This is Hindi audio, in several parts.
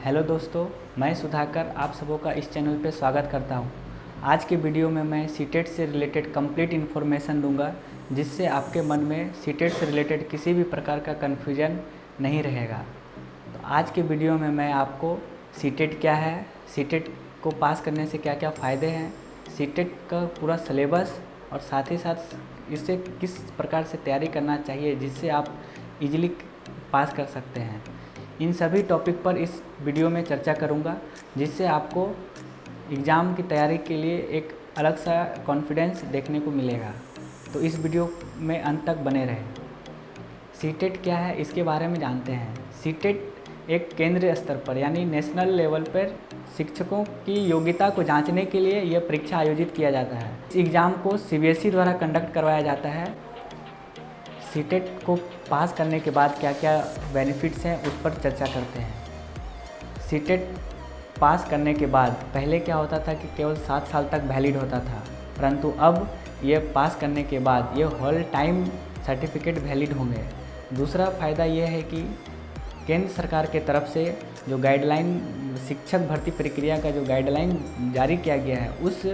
हेलो दोस्तों, मैं सुधाकर आप सबों का इस चैनल पे स्वागत करता हूँ। आज के वीडियो में मैं सीटेट से रिलेटेड कंप्लीट इन्फॉर्मेशन दूंगा, जिससे आपके मन में सीटेट से रिलेटेड किसी भी प्रकार का कन्फ्यूजन नहीं रहेगा। तो आज के वीडियो में मैं आपको सीटेट क्या है, सीटेट को पास करने से क्या क्या फ़ायदे हैं, सीटेट का पूरा सिलेबस और साथ ही साथ इससे किस प्रकार से तैयारी करना चाहिए जिससे आप इजीली पास कर सकते हैं, इन सभी टॉपिक पर इस वीडियो में चर्चा करूंगा, जिससे आपको एग्ज़ाम की तैयारी के लिए एक अलग सा कॉन्फिडेंस देखने को मिलेगा। तो इस वीडियो में अंत तक बने रहें। सीटेट क्या है इसके बारे में जानते हैं। सीटेट एक केंद्रीय स्तर पर यानी नेशनल लेवल पर शिक्षकों की योग्यता को जांचने के लिए यह परीक्षा आयोजित किया जाता है। इस एग्ज़ाम को सीबीएसई द्वारा कंडक्ट करवाया जाता है। सीटेट को पास करने के बाद क्या क्या बेनिफिट्स हैं उस पर चर्चा करते हैं। सीटेट पास करने के बाद पहले क्या होता था कि केवल 7 साल तक वैलिड होता था, परंतु अब ये पास करने के बाद ये होल टाइम सर्टिफिकेट वैलिड होंगे। दूसरा फ़ायदा ये है कि केंद्र सरकार के तरफ से जो गाइडलाइन, शिक्षक भर्ती प्रक्रिया का जो गाइडलाइन जारी किया गया है, उस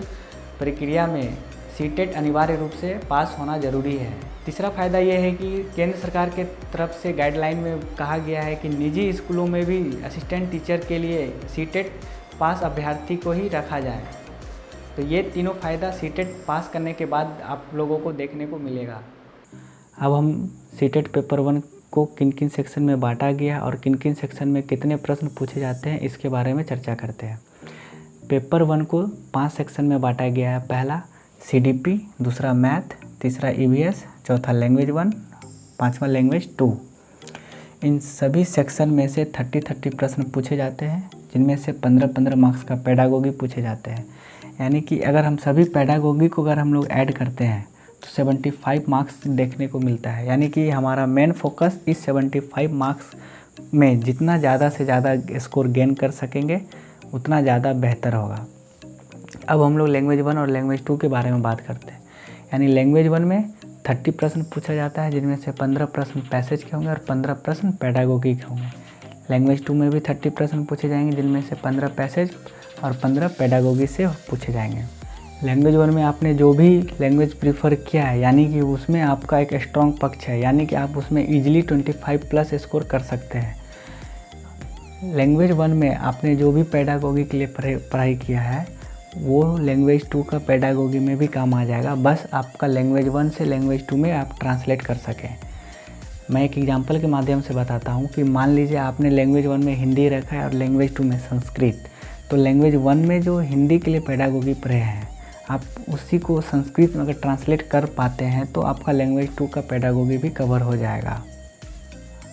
प्रक्रिया में सीटेट अनिवार्य रूप से पास होना ज़रूरी है। तीसरा फ़ायदा यह है कि केंद्र सरकार के तरफ से गाइडलाइन में कहा गया है कि निजी स्कूलों में भी असिस्टेंट टीचर के लिए सीटेट पास अभ्यर्थी को ही रखा जाए। तो ये तीनों फ़ायदा सीटेट पास करने के बाद आप लोगों को देखने को मिलेगा। अब हम सीटेट पेपर 1 को किन किन सेक्शन में बांटा गया और किन किन सेक्शन में कितने प्रश्न पूछे जाते हैं इसके बारे में चर्चा करते हैं। पेपर 1 को 5 सेक्शन में बांटा गया है। पहला CDP, दूसरा मैथ, तीसरा EVS, चौथा लैंग्वेज 1, पांचवा लैंग्वेज 2। इन सभी सेक्शन में से 30-30 प्रश्न पूछे जाते हैं, जिनमें से 15-15 मार्क्स का पेडागोगी पूछे जाते हैं। यानी कि अगर हम सभी पेडागोगी को अगर हम लोग ऐड करते हैं तो 75 मार्क्स देखने को मिलता है। यानी कि हमारा मेन फोकस इस 75 मार्क्स में जितना ज़्यादा से ज़्यादा स्कोर गेन कर सकेंगे उतना ज़्यादा बेहतर होगा। अब हम लोग लैंग्वेज 1 और लैंग्वेज 2 के बारे में बात करते हैं। यानी लैंग्वेज 1 में 30 प्रश्न पूछा जाता है, जिनमें से 15 प्रश्न पैसेज के होंगे और 15 प्रश्न पेडागोगी के होंगे। लैंग्वेज 2 में भी 30 प्रश्न पूछे जाएंगे, जिनमें से 15 पैसेज और 15 पेडागोगी से पूछे जाएंगे। लैंग्वेज 1 में आपने जो भी लैंग्वेज प्रीफर किया है, यानी कि उसमें आपका एक स्ट्रॉन्ग पक्ष है, यानी कि आप उसमें ईजिली 25+ स्कोर कर सकते हैं। लैंग्वेज 1 में आपने जो भी पेडागोगी के लिए पढ़ाई किया है वो लैंग्वेज 2 का पेडागोगी में भी काम आ जाएगा। बस आपका लैंग्वेज 1 से लैंग्वेज 2 में आप ट्रांसलेट कर सकें। मैं एक एग्जांपल के माध्यम से बताता हूँ कि मान लीजिए आपने लैंग्वेज 1 में हिंदी रखा है और लैंग्वेज 2 में संस्कृत। तो लैंग्वेज 1 में जो हिंदी के लिए पेडागोगी पढ़े हैं, आप उसी को संस्कृत में अगर ट्रांसलेट कर पाते हैं तो आपका लैंग्वेज 2 का पेडागोगी भी कवर हो जाएगा।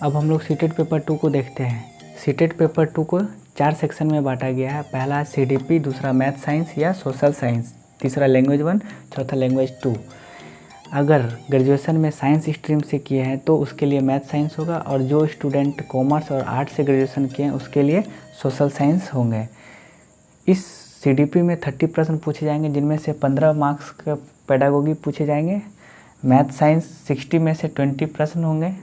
अब हम लोग सीटेट पेपर 2 को देखते हैं। सीटेट पेपर 2 को 4 सेक्शन में बांटा गया है। पहला CDP, दूसरा मैथ साइंस या सोशल साइंस, तीसरा लैंग्वेज 1, चौथा लैंग्वेज 2। अगर ग्रेजुएशन में साइंस स्ट्रीम से किए हैं तो उसके लिए मैथ साइंस होगा, और जो स्टूडेंट कॉमर्स और आर्ट्स से ग्रेजुएशन किए हैं उसके लिए सोशल साइंस होंगे। इस CDP में 30 प्रश्न पूछे जाएंगे, जिनमें से 15 मार्क्स का पेडागोगी पूछे जाएंगे। मैथ साइंस 60 में से 20 प्रश्न होंगे,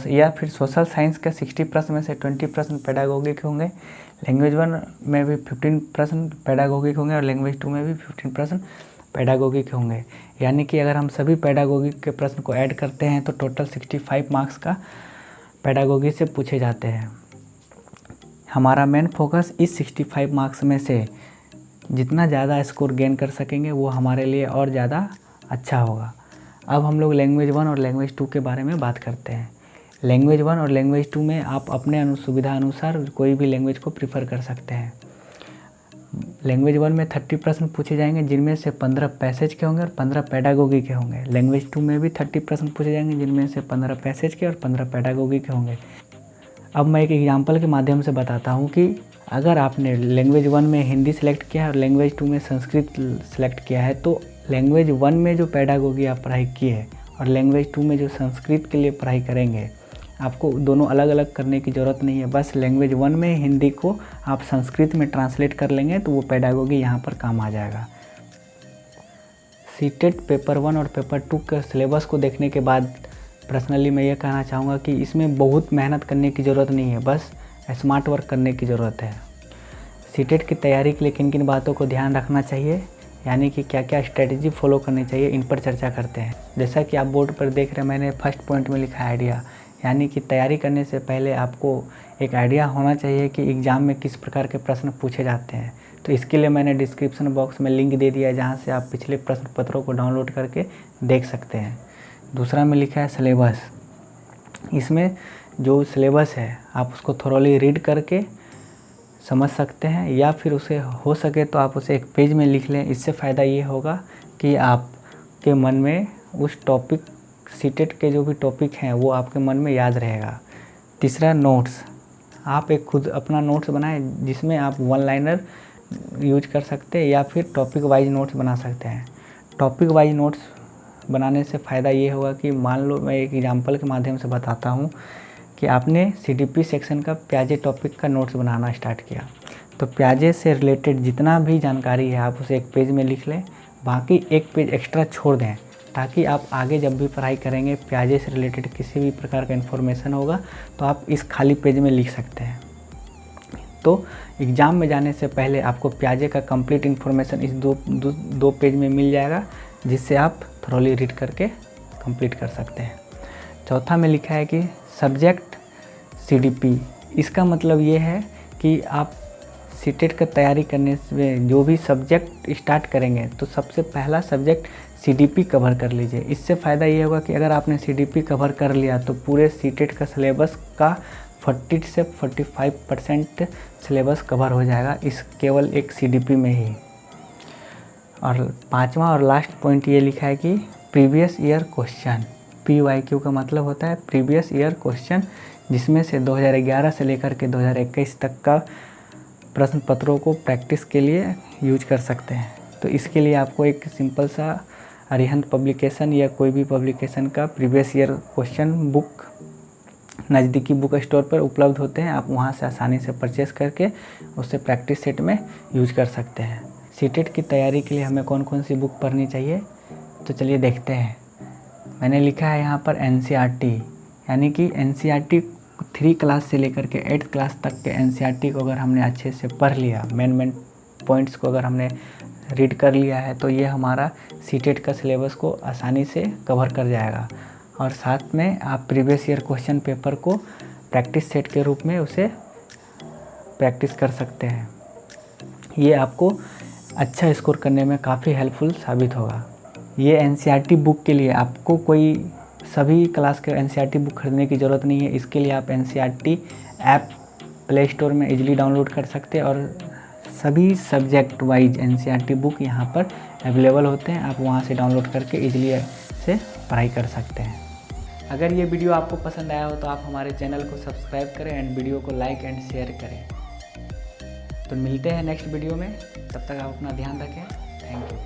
या फिर सोशल साइंस के 60 प्रश्न में से 20 प्रश्न पेडागोगी के होंगे। लैंग्वेज 1 में भी 15 प्रश्न पेडागोगी के होंगे और लैंग्वेज 2 में भी 15 प्रश्न पेडागोगी के होंगे। यानी कि अगर हम सभी पेडागोगी के प्रश्न को ऐड करते हैं तो टोटल 65 मार्क्स का पेडागोगी से पूछे जाते हैं। हमारा मेन फोकस इस 65 मार्क्स में से जितना ज़्यादा स्कोर गेन कर सकेंगे वो हमारे लिए और ज़्यादा अच्छा होगा। अब हम लोग लैंग्वेज 1 और लैंग्वेज 2 के बारे में बात करते हैं। लैंग्वेज 1 और लैंग्वेज 2 में आप अपने सुविधा अनुसार कोई भी लैंग्वेज को प्रीफर कर सकते हैं। लैंग्वेज 1 में 30 प्रश्न पूछे जाएंगे, जिनमें से 15 पैसेज के होंगे और 15 पेडागोगी के होंगे। लैंग्वेज 2 में भी 30 प्रश्न पूछे जाएंगे, जिनमें से 15 पैसेज के और 15 पेडागोगी के होंगे। अब मैं एक एग्जाम्पल के माध्यम से बताता हूँ कि अगर आपने लैंग्वेज 1 में हिंदी सेलेक्ट किया है और लैंग्वेज 2 में संस्कृत सेलेक्ट किया है, तो लैंग्वेज 1 में जो पेडागोगी आप पढ़ाई किए और लैंग्वेज 2 में जो संस्कृत के लिए पढ़ाई करेंगे, आपको दोनों अलग अलग करने की ज़रूरत नहीं है। बस लैंग्वेज 1 में हिंदी को आप संस्कृत में ट्रांसलेट कर लेंगे तो वो पेडागोगी यहाँ पर काम आ जाएगा। सीटेट पेपर 1 और पेपर 2 के सिलेबस को देखने के बाद पर्सनली मैं ये कहना चाहूँगा कि इसमें बहुत मेहनत करने की ज़रूरत नहीं है। बस स्मार्ट वर्क करने की ज़रूरत है। सीटेट की तैयारी के लिए किन किन बातों को ध्यान रखना चाहिए, यानी कि क्या क्या स्ट्रेटजी फॉलो करनी चाहिए, इन पर चर्चा करते हैं। जैसा कि आप बोर्ड पर देख रहे हैं, मैंने फर्स्ट पॉइंट में लिखा है आइडिया, यानी कि तैयारी करने से पहले आपको एक आइडिया होना चाहिए कि एग्ज़ाम में किस प्रकार के प्रश्न पूछे जाते हैं। तो इसके लिए मैंने डिस्क्रिप्शन बॉक्स में लिंक दे दिया है, जहाँ से आप पिछले प्रश्न पत्रों को डाउनलोड करके देख सकते हैं। दूसरा में लिखा है सिलेबस। इसमें जो सिलेबस है आप उसको थोरोली रीड करके समझ सकते हैं, या फिर उसे हो सके तो आप उसे एक पेज में लिख लें। इससे फ़ायदा ये होगा कि आपके मन में उस टॉपिक, सीटेट के जो भी टॉपिक हैं वो आपके मन में याद रहेगा। तीसरा नोट्स, आप एक खुद अपना नोट्स बनाएं जिसमें आप वन लाइनर यूज कर सकते हैं या फिर टॉपिक वाइज नोट्स बना सकते हैं। टॉपिक वाइज नोट्स बनाने से फ़ायदा ये होगा कि मान लो मैं एक एग्जांपल के माध्यम से बताता हूँ कि आपने सीडीपी सेक्शन का प्याजे टॉपिक का नोट्स बनाना स्टार्ट किया, तो प्याजे से रिलेटेड जितना भी जानकारी है आप उसे एक पेज में लिख लें, बाकी एक पेज एक्स्ट्रा छोड़ दें, ताकि आप आगे जब भी पढ़ाई करेंगे प्याजे से रिलेटेड किसी भी प्रकार का इन्फॉर्मेशन होगा तो आप इस खाली पेज में लिख सकते हैं। तो एग्ज़ाम में जाने से पहले आपको प्याजे का कंप्लीट इन्फॉर्मेशन इस दो पेज में मिल जाएगा, जिससे आप थोरोली रीड करके कंप्लीट कर सकते हैं। चौथा में लिखा है कि सब्जेक्ट सीडीपी। इसका मतलब ये है कि आप सीटेट का तैयारी करने से जो भी सब्जेक्ट स्टार्ट करेंगे तो सबसे पहला सब्जेक्ट सीडीपी कवर कर लीजिए। इससे फ़ायदा ये होगा कि अगर आपने सीडीपी कवर कर लिया तो पूरे सीटेट का सिलेबस का 40 से 45% सिलेबस कवर हो जाएगा इस केवल एक सीडीपी में ही। और पांचवा और लास्ट पॉइंट ये लिखा है कि प्रीवियस ईयर क्वेश्चन। PYQ का मतलब होता है प्रीवियस ईयर क्वेश्चन, जिसमें से 2011 से लेकर के 2021 तक का प्रश्न पत्रों को प्रैक्टिस के लिए यूज कर सकते हैं। तो इसके लिए आपको एक सिंपल सा अरिहंत पब्लिकेशन या कोई भी पब्लिकेशन का प्रीवियस ईयर क्वेश्चन बुक नज़दीकी बुक स्टोर पर उपलब्ध होते हैं, आप वहां से आसानी से परचेस करके उससे प्रैक्टिस सेट में यूज कर सकते हैं। सीटेट की तैयारी के लिए हमें कौन कौन सी बुक पढ़नी चाहिए, तो चलिए देखते हैं। मैंने लिखा है यहाँ पर NCERT, यानी कि NCERT 3 क्लास से लेकर के 8th क्लास तक के NCERT को अगर हमने अच्छे से पढ़ लिया, मेन पॉइंट्स को अगर हमने रीड कर लिया है, तो ये हमारा सीटेट का सिलेबस को आसानी से कवर कर जाएगा। और साथ में आप प्रीवियस ईयर क्वेश्चन पेपर को प्रैक्टिस सेट के रूप में उसे प्रैक्टिस कर सकते हैं। ये आपको अच्छा स्कोर करने में काफ़ी हेल्पफुल साबित होगा। ये NCERT बुक के लिए आपको कोई सभी क्लास के NCERT बुक खरीदने की ज़रूरत नहीं है। इसके लिए आप NCERT ऐप प्ले स्टोर में इजीली डाउनलोड कर सकते हैं और सभी सब्जेक्ट वाइज NCERT बुक यहाँ पर अवेलेबल होते हैं। आप वहाँ से डाउनलोड करके इजीली से पढ़ाई कर सकते हैं। अगर ये वीडियो आपको पसंद आया हो तो आप हमारे चैनल को सब्सक्राइब करें एंड वीडियो को लाइक एंड शेयर करें। तो मिलते हैं नेक्स्ट वीडियो में, तब तक आप अपना ध्यान रखें। Thank you.